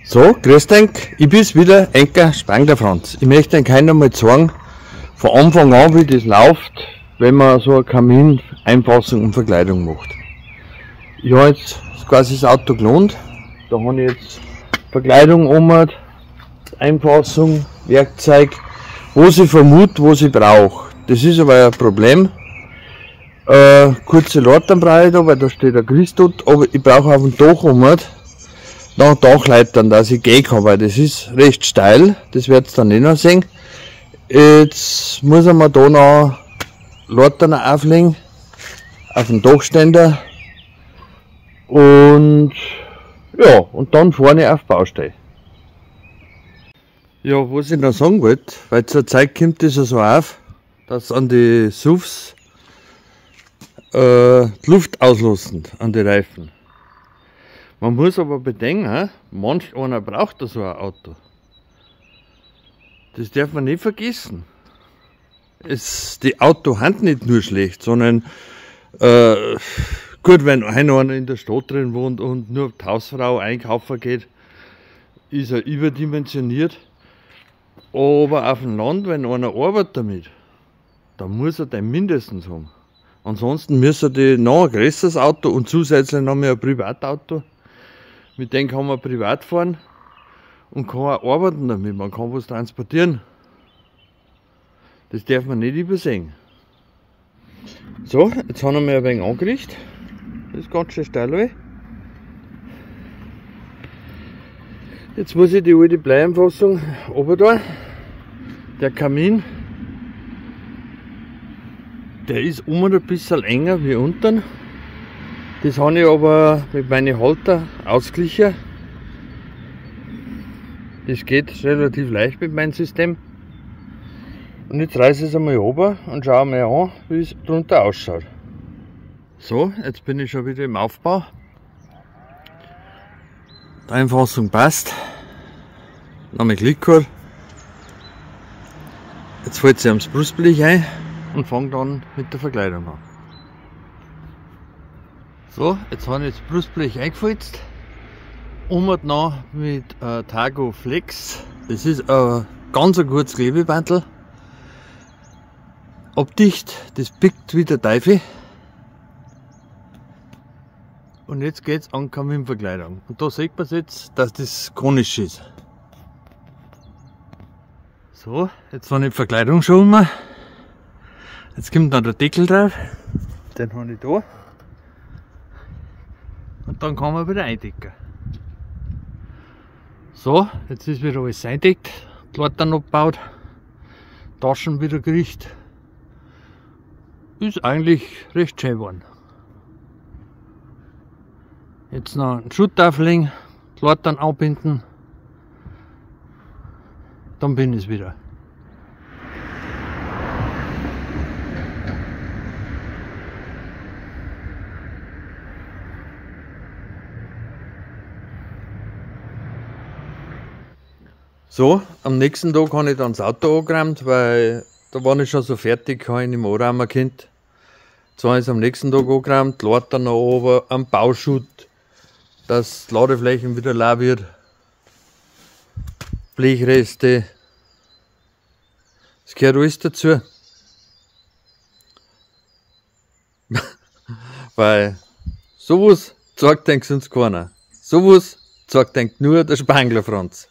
So, grüß dich, ich bin's wieder, Enker Spangler Franz. Ich möchte euch heute mal sagen, von Anfang an, wie das läuft, wenn man so eine Kamineinfassung und Verkleidung macht. Ich habe jetzt quasi das Auto gelohnt, da habe ich jetzt Verkleidung gemacht, Einfassung, Werkzeug, was ich vermute, was ich brauche. Das ist aber ein Problem. Kurze Leitern brauche ich da, weil da steht ein Christus, aber ich brauche auf dem Dach noch Dachleitern, dass ich gehen kann, weil das ist recht steil, das werdet ihr dann nicht noch sehen. Jetzt muss man da noch Leitern auflegen, auf den Dachständer und ja, und dann vorne auf Baustelle. Ja, was ich noch sagen wollte, weil zur Zeit kommt das ja so auf, dass an die SUVs die Luft auslassen, an die Reifen. Man muss aber bedenken, manch einer braucht so ein Auto. Das darf man nicht vergessen. Die Autos sind nicht nur schlecht, sondern gut, wenn einer in der Stadt drin wohnt und nur die Hausfrau einkaufen geht, ist er überdimensioniert. Aber auf dem Land, wenn einer arbeitet damit, dann muss er den mindestens haben. Ansonsten müssen die noch ein größeres Auto und zusätzlich noch mehr ein Privatauto. Mit dem kann man privat fahren und kann auch arbeiten damit. Man kann was transportieren. Das darf man nicht übersehen. So, jetzt haben wir ein wenig angerichtet. Das ist ganz schön steil. Jetzt muss ich die alte Bleieinfassung runter. Der Kamin, der ist oben ein bisschen enger wie unten. Das habe ich aber mit meinen Halter ausgeglichen. Das geht relativ leicht mit meinem System. Und jetzt reiße ich es einmal runter und schaue mir an, wie es drunter ausschaut. So, jetzt bin ich schon wieder im Aufbau. Die Einfassung passt. Nochmal Glück gehabt. Jetzt fällt sie ans Brustblech ein und fange dann mit der Verkleidung an. So, jetzt habe ich das Brustblech eingefalzt. Noch mit Targo Flex. Das ist ein ganz gutes Klebebandel. Abdicht, das pickt wie der Teufel. Und jetzt geht es an Kaminverkleidung. Und da sieht man jetzt, dass das konisch ist. So, jetzt habe ich die Verkleidung schon mal. Jetzt kommt dann der Deckel drauf. Den habe ich da. Und dann kann man wieder eindecken. So, jetzt ist wieder alles eindeckt, die Leitern abgebaut, Taschen wieder gerichtet. Ist eigentlich recht schön geworden. Jetzt noch einen Schutt auflegen, die Leitern anbinden, dann bin ich wieder. So, am nächsten Tag habe ich dann das Auto angeräumt, weil da war ich schon so fertig, habe ich nicht mehr anräumen können. Jetzt habe ich es am nächsten Tag angeräumt, die Leitern noch oben, am Bauschutt, dass die Ladeflächen wieder leer wird. Blechreste. Das gehört alles dazu. Weil sowas zeigt euch sonst keiner. Sowas zeigt euch nur der Spangler Franz.